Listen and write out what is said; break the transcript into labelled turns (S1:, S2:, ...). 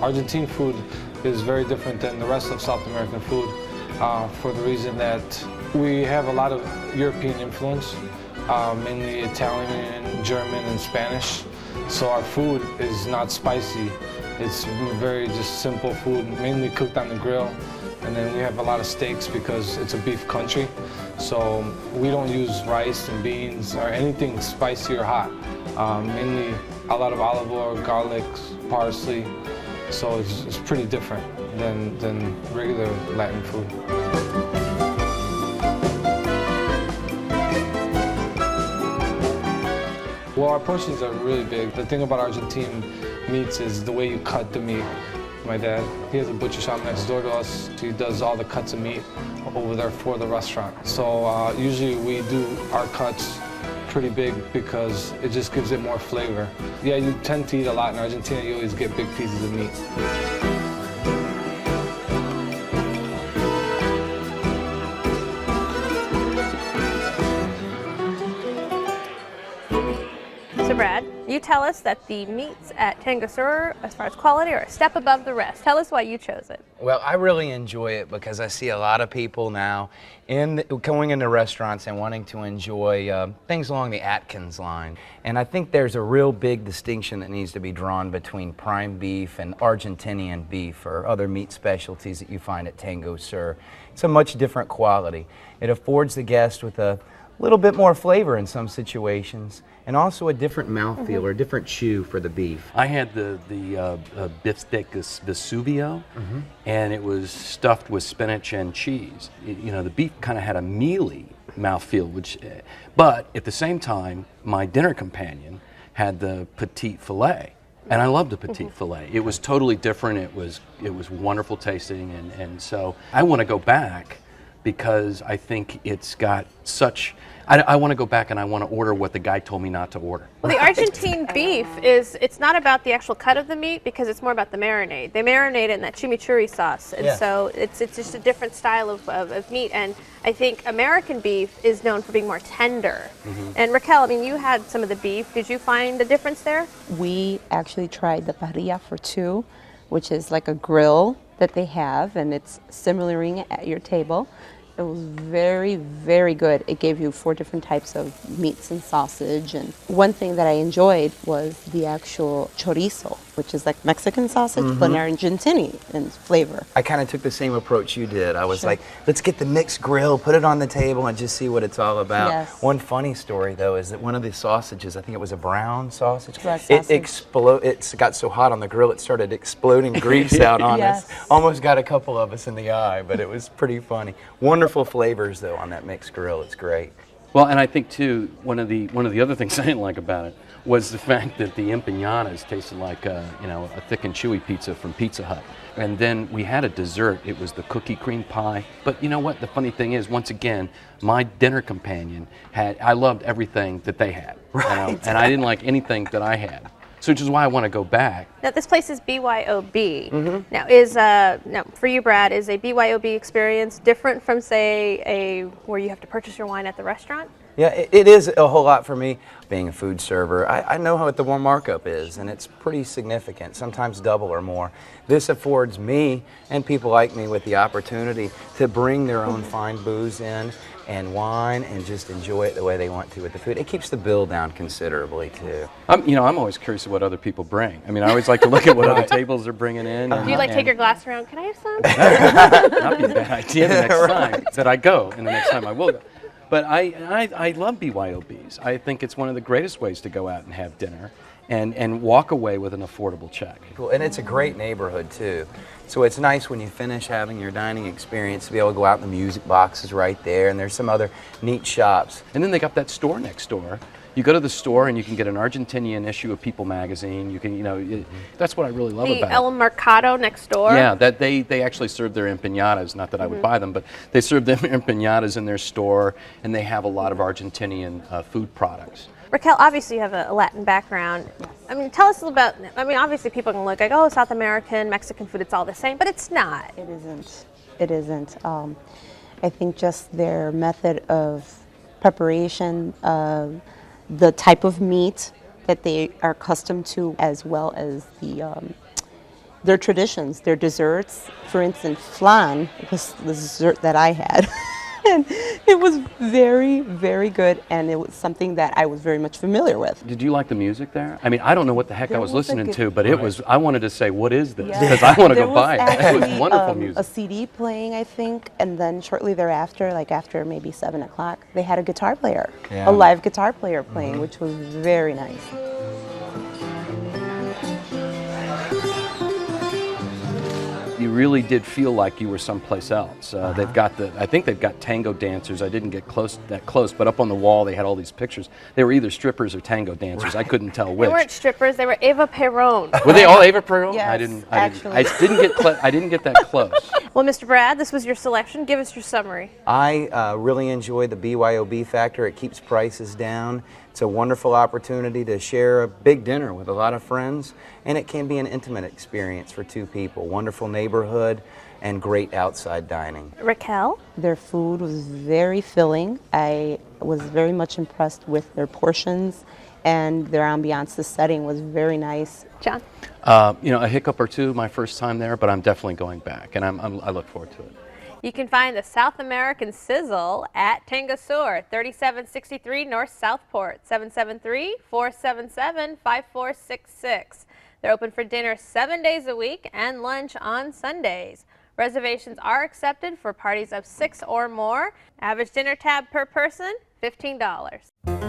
S1: Argentine food is very different than the rest of South American food for the reason that we have a lot of European influence, mainly Italian, German, and Spanish. So our food is not spicy. It's very just simple food, mainly cooked on the grill. And then we have a lot of steaks because it's a beef country. So we don't use rice and beans or anything spicy or hot. Mainly a lot of olive oil, garlic, parsley. So it's pretty different than regular Latin food. Well, our portions are really big. The thing about Argentine meats is the way you cut the meat. My dad, he has a butcher shop next door to us. He does all the cuts of meat over there for the restaurant. So usually we do our cuts pretty big because it just gives it more flavor. Yeah, you tend to eat a lot in Argentina. You always get big pieces of meat.
S2: So Brad, you tell us that the meats at Tango, as far as quality, are a step above the rest. Tell us why you chose it.
S3: Well, I really enjoy it because I see a lot of people now going into restaurants and wanting to enjoy things along the Atkins line. And I think there's a real big distinction that needs to be drawn between prime beef and Argentinian beef or other meat specialties that you find at Tango Sur. It's a much different quality. It affords the guest with a little bit more flavor in some situations, and also a different mouthfeel or a different chew for the beef.
S4: I had the beef steak Vesuvio, and it was stuffed with spinach and cheese. You know, the beef kind of had a mealy mouthfeel, but at the same time, my dinner companion had the petite filet. And I loved the petite filet. It was totally different. It was wonderful tasting, and so I want to go back because I think it's got such. I want to go back and I want to order what the guy told me not to order.
S2: Well, the Argentine beef it's not about the actual cut of the meat because it's more about the marinade. They marinate it in that chimichurri sauce, and so it's just a different style of meat. And I think American beef is known for being more tender. And Raquel, I mean, you had some of the beef. Did you find a difference there?
S5: We actually tried the parrilla for two, which is like a grill that they have, and it's simmering at your table. It was very, very good. It gave you 4 different types of meats and sausage. And one thing that I enjoyed was the actual chorizo, which is like Mexican sausage, but in Argentine in flavor.
S3: I kind of took the same approach you did. I was like, let's get the mixed grill, put it on the table, and just see what it's all about.
S5: Yes.
S3: One funny story, though, is that one of the sausages, I think it was a brown sausage,
S5: sausage.
S3: It got so hot on the grill, it started exploding grease out on us. Almost got a couple of us in the eye, but it was pretty funny. Wonderful flavors, though, on that mixed grill. It's great.
S4: Well, and I think too, one of the other things I didn't like about it was the fact that the empanadas tasted like a thick and chewy pizza from Pizza Hut. And then we had a dessert. It was the cookie cream pie. But you know what? The funny thing is, once again, my dinner companion I loved everything that they had.
S3: Right.
S4: And I didn't like anything that I had. So which is why I want to go back.
S2: Now this place is BYOB. Now for you, Brad, is a BYOB experience different from say where you have to purchase your wine at the restaurant?
S3: Yeah, it is a whole lot for me. Being a food server, I know what the warm markup is, and it's pretty significant, sometimes double or more. This affords me and people like me with the opportunity to bring their own fine booze in and wine and just enjoy it the way they want to with the food. It keeps the bill down considerably, too.
S4: I'm always curious of what other people bring. I mean, I always like to look at what other tables are bringing in.
S2: Do you take your glass around? Can I have some?
S4: That'd be a bad idea the next time that I go, and the next time I will go. But I love BYOBs. I think it's one of the greatest ways to go out and have dinner and walk away with an affordable check.
S3: Cool. And it's a great neighborhood, too. So it's nice when you finish having your dining experience to be able to go out, and the music box is right there, and there's some other neat shops.
S4: And then they got that store next door. You go to the store and you can get an Argentinian issue of People magazine. You can, that's what I really love about it.
S2: The El Mercado next door.
S4: Yeah, that they actually serve their empanadas. Not that I would buy them, but they serve them empanadas in their store, and they have a lot of Argentinian food products.
S2: Raquel, obviously you have a Latin background. I mean, tell us about, I mean, obviously people can look like, oh, South American, Mexican food, it's all the same, but it's not.
S5: It isn't. It isn't. I think just their method of preparation, the type of meat that they are accustomed to, as well as their traditions, their desserts. For instance, flan was the dessert that I had. And it was very, very good, and it was something that I was very much familiar with.
S4: Did you like the music there? I mean, I don't know what the heck I was
S5: was a
S4: listening
S5: good-
S4: to, but it was, I wanted to say, what is this?
S5: Yeah.
S4: Because I want to
S5: There
S4: go buy
S5: was
S4: it. It was
S5: actually,
S4: wonderful
S5: a
S4: music.
S5: CD playing, I think, and then shortly thereafter, like after maybe 7 o'clock, they had a guitar player,
S3: Yeah.
S5: a live guitar player playing, which was very nice.
S4: You really did feel like you were someplace else. They've got I think they've got tango dancers. I didn't get that close, but up on the wall they had all these pictures. They were either strippers or tango dancers. I couldn't tell
S2: They
S4: which.
S2: weren't strippers, they were Eva Perón.
S4: Were they all Ava Perón?
S5: Yes,
S4: I didn't
S5: actually.
S4: I didn't get that close.
S2: Well, Mr. Brad, this was your selection. Give us your summary.
S3: I really enjoy the BYOB factor. It keeps prices down. It's a wonderful opportunity to share a big dinner with a lot of friends, and it can be an intimate experience for two people. Wonderful neighborhood and great outside dining.
S2: Raquel?
S5: Their food was very filling. I was very much impressed with their portions and their ambiance. The setting was very nice.
S2: John?
S4: You know, a hiccup or two my first time there, but I'm definitely going back, and I look forward to it.
S2: You can find the South American Sizzle at Tango, 3763 North Southport, 773-477-5466. They're open for dinner 7 days a week and lunch on Sundays. Reservations are accepted for parties of 6 or more. Average dinner tab per person, $15.